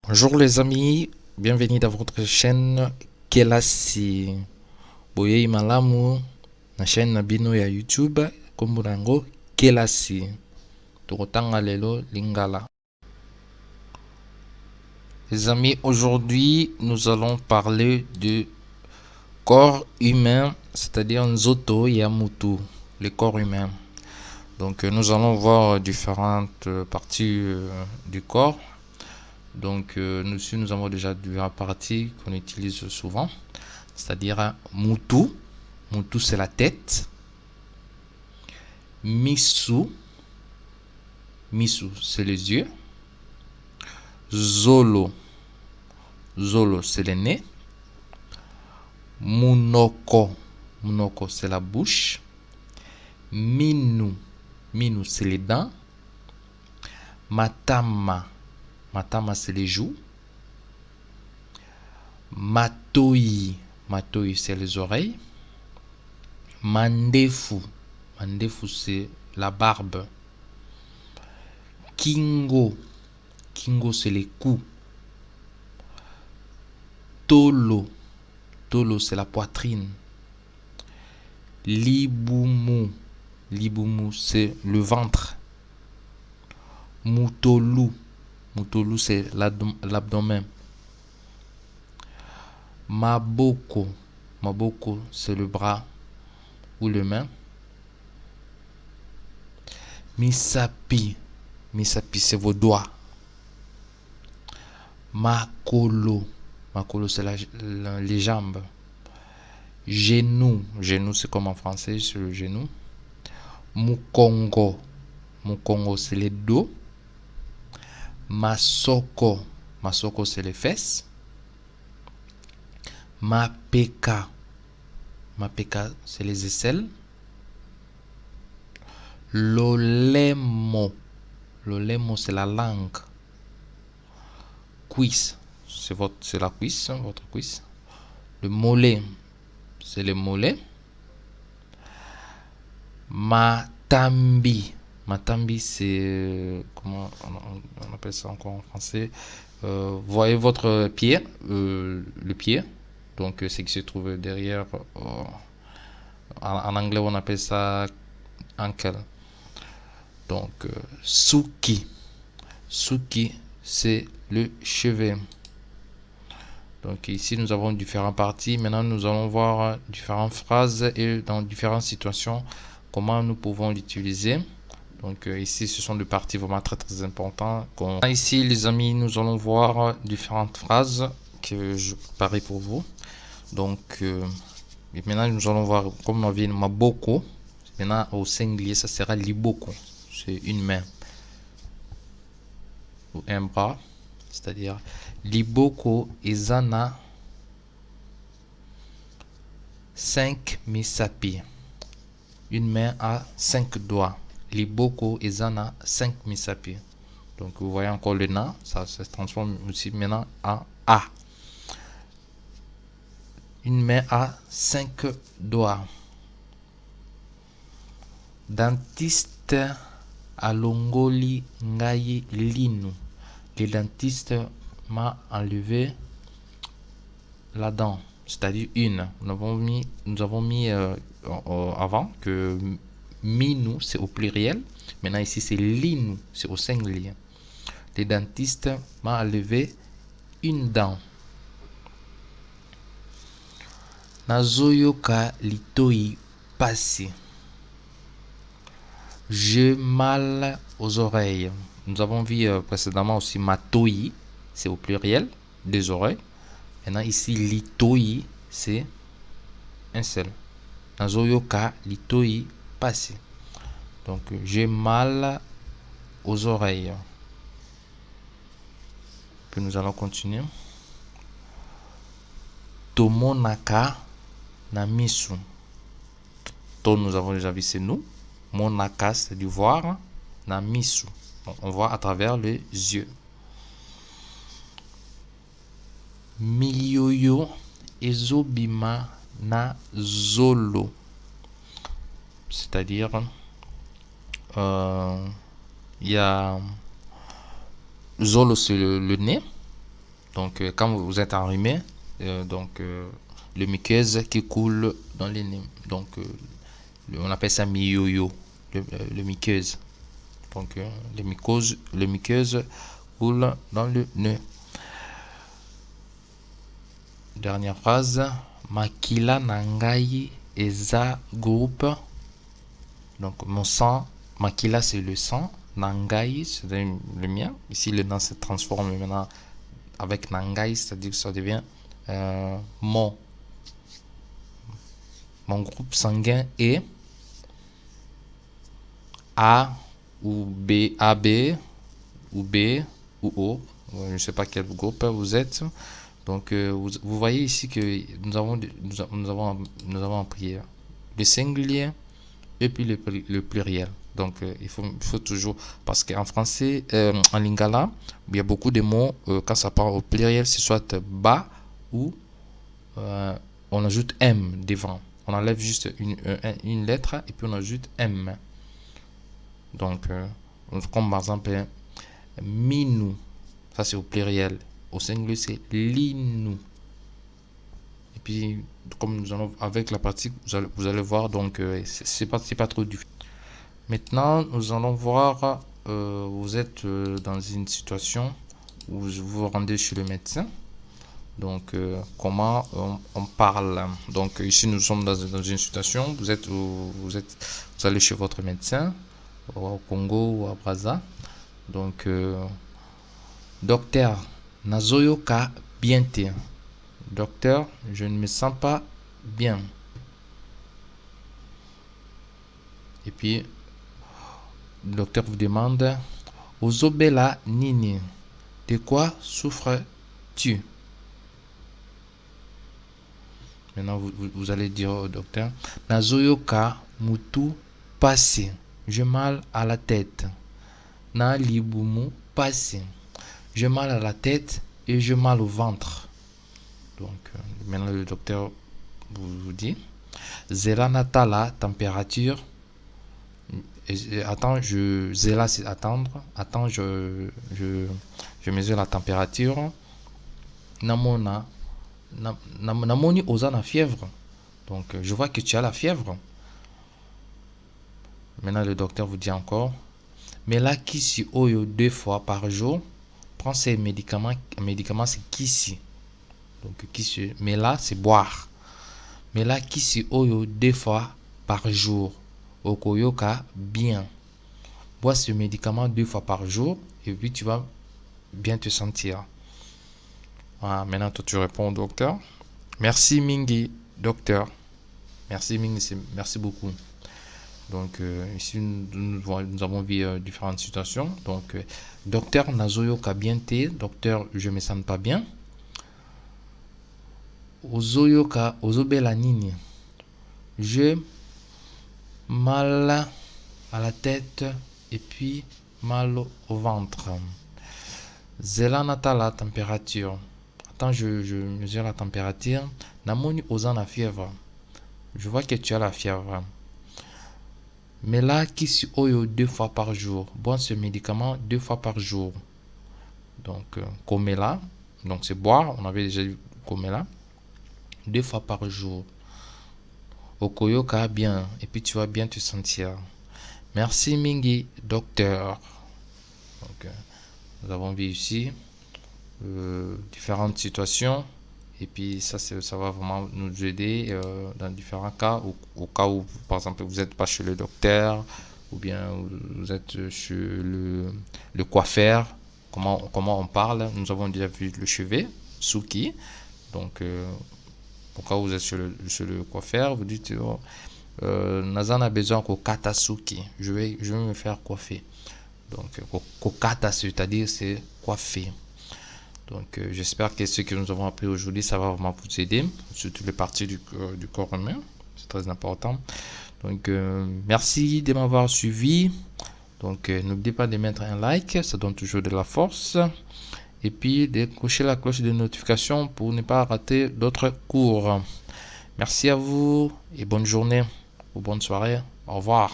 Bonjour les amis, bienvenue dans votre chaîne Kelasi. Boye malamu na chaîne na bino ya YouTube kombo nango Kelasi. Tokotanga lelo lingala. Les amis, aujourd'hui nous allons parler du corps humain, c'est-à-dire Nzoto Yamutu, le corps humain. Donc nous allons voir différentes parties du corps. Donc nous avons déjà deux parties qu'on utilise souvent, c'est-à-dire Mutu. Mutu c'est la tête. Misu. Misu c'est les yeux. Zolo. Zolo c'est le nez. Munoko. Munoko c'est la bouche. Minu. Minu c'est les dents. Matama. Matama c'est les joues. Matoi. Matoi c'est les oreilles. Mandefu. Mandefu c'est la barbe. Kingo. Kingo c'est les coups. Tolo. Tolo c'est la poitrine. Libumu. Libumu c'est le ventre. Mutolu. Mutolu c'est l'abdomen. Maboko. Maboko c'est le bras ou le main. Misapi. Misapi c'est vos doigts. Makolo. Makolo c'est les jambes. Genou. Genou c'est comme en français, c'est le genou. Mukongo. Mukongo c'est les dos. Masoko. Masoko c'est les fesses. Mapeka. Mapeka c'est les aisselles. Lolemo. Lolemo c'est la langue. Cuisse c'est la cuisse, votre cuisse. Le mollet c'est le mollet. Matambi. Matambi c'est comment on appelle ça encore en français. Voyez votre pied, le pied. Donc ce qui se trouve derrière. En anglais on appelle ça ankle. Donc Suki. Suki c'est le chevet. Donc ici nous avons différentes parties. Maintenant nous allons voir différentes phrases et dans différentes situations comment nous pouvons l'utiliser. Donc ici ce sont des parties vraiment très importantes. Ici les amis nous allons voir différentes phrases que je préparais pour vous. Donc maintenant nous allons voir comme on vient Maboko. Maintenant au singulier ça sera Liboko. C'est une main ou un bras. C'est-à-dire Liboko ezana 5 misapi. Une main a 5 doigts. Liboko ezana 5 misapi. Donc vous voyez encore le na, ça se transforme aussi maintenant en a. Une main a 5 doigts. Dentiste alongoli ngai linu. Le dentiste m'a enlevé la dent, c'est-à-dire une. Nous avons mis avant que minu c'est au pluriel. Maintenant ici c'est linu, c'est au singulier. Le dentiste m'a enlevé une dent. Nazoyoka litoi pasi. J'ai mal aux oreilles. Nous avons vu précédemment aussi matoi, c'est au pluriel, des oreilles. Maintenant ici litoi, c'est un seul. Nazoyoka litoi pasi. Donc j'ai mal aux oreilles. Puis nous allons continuer. Tomonaka namisu. To nous avons déjà vu c'est nous. Monaka c'est du voir. Namisu. On voit à travers les yeux. Miyoyo ezobima na zolo. C'est-à-dire il y a zolo c'est le nez. Donc, quand vous êtes enrhumé, le muqueuse qui coule dans les nez. Donc, on appelle ça mi-yo-yo, le muqueuse. Donc, le muqueuse coule dans le nez. Dernière phrase. Makila nangai eza groupe. Donc, mon sang. Makila, c'est le sang. Nangai, c'est le mien. Ici, le nom se transforme maintenant avec nangai, c'est-à-dire que ça devient mon groupe sanguin est A ou B, AB ou B ou O. Je ne sais pas quel groupe vous êtes. Donc, vous voyez ici que nous avons appris le singulier et puis le pluriel. Donc, il faut toujours, parce qu'en français, en lingala, il y a beaucoup de mots, quand ça part au pluriel, c'est soit ba ou on ajoute M devant. On enlève juste une lettre et puis on ajoute M. Donc, comme par exemple, minou, ça c'est au pluriel. Au singulier, c'est linou. Et puis, comme nous allons avec la pratique, vous allez voir, donc, c'est pas trop difficile. Maintenant, nous allons voir, vous êtes dans une situation où vous vous rendez chez le médecin. Donc, comment on parle. Donc, ici, nous sommes dans une situation, vous allez chez votre médecin, au Congo ou à Brazza. Donc, docteur, nazoyoka bien te. Docteur, je ne me sens pas bien. Et puis, le docteur vous demande, Ozobela nini, de quoi souffres-tu? Maintenant, vous allez dire au docteur, nazoyoka mutu passé. J'ai mal à la tête. Na libumu passé. J'ai mal à la tête et j'ai mal au ventre. Donc, maintenant le docteur vous dit, Zera natala température. Attends, Zera c'est attendre. Attends, je mesure la température. Namoni ozana fièvre. Donc, je vois que tu as la fièvre. Maintenant, le docteur vous dit encore, mais là, kisi oyo 2 fois par jour, prends ces médicaments. Médicaments, c'est kisi. Donc, kisi, mais là, c'est boire. Mais là, kisi oyo 2 fois par jour, okoyoka bien. Bois ce médicament 2 fois par jour, et puis tu vas bien te sentir. Voilà, maintenant, toi, tu réponds au docteur. Merci Mingi, docteur. Merci Mingi, merci beaucoup. Donc, ici, nous avons vu différentes situations. Donc, docteur nazoyoka bien te. Docteur, je me sens pas bien. Ozoyoka, ozobela nini. J'ai mal à la tête et puis mal au ventre. Zela nata la température. Attends, je mesure la température. Namoni ozana fièvre. Je vois que tu as la fièvre. Mais là, kisi oyo 2 fois par jour. Bois ce médicament 2 fois par jour. Donc, komela. Donc, c'est boire. On avait déjà dit komela. 2 fois par jour. Okoyoka bien. Et puis, tu vas bien te sentir. Merci Mingi, docteur. Donc, nous avons vu ici différentes situations. Et puis ça va vraiment nous aider dans différents cas. Au cas où, par exemple, vous n'êtes pas chez le docteur ou bien vous êtes chez le coiffeur. Comment on parle. Nous avons déjà vu le chevet, Suki. Donc, au cas où vous êtes chez le coiffeur, vous dites Nazan a besoin qu'au kata Suki. Je vais me faire coiffer. Donc, kokata, c'est-à-dire c'est coiffer. Donc, j'espère que ce que nous avons appris aujourd'hui, ça va vraiment vous aider, surtout les parties du corps humain. C'est très important. Donc, merci de m'avoir suivi. Donc, n'oubliez pas de mettre un like, ça donne toujours de la force. Et puis, de cocher la cloche de notification pour ne pas rater d'autres cours. Merci à vous et bonne journée ou bonne soirée. Au revoir.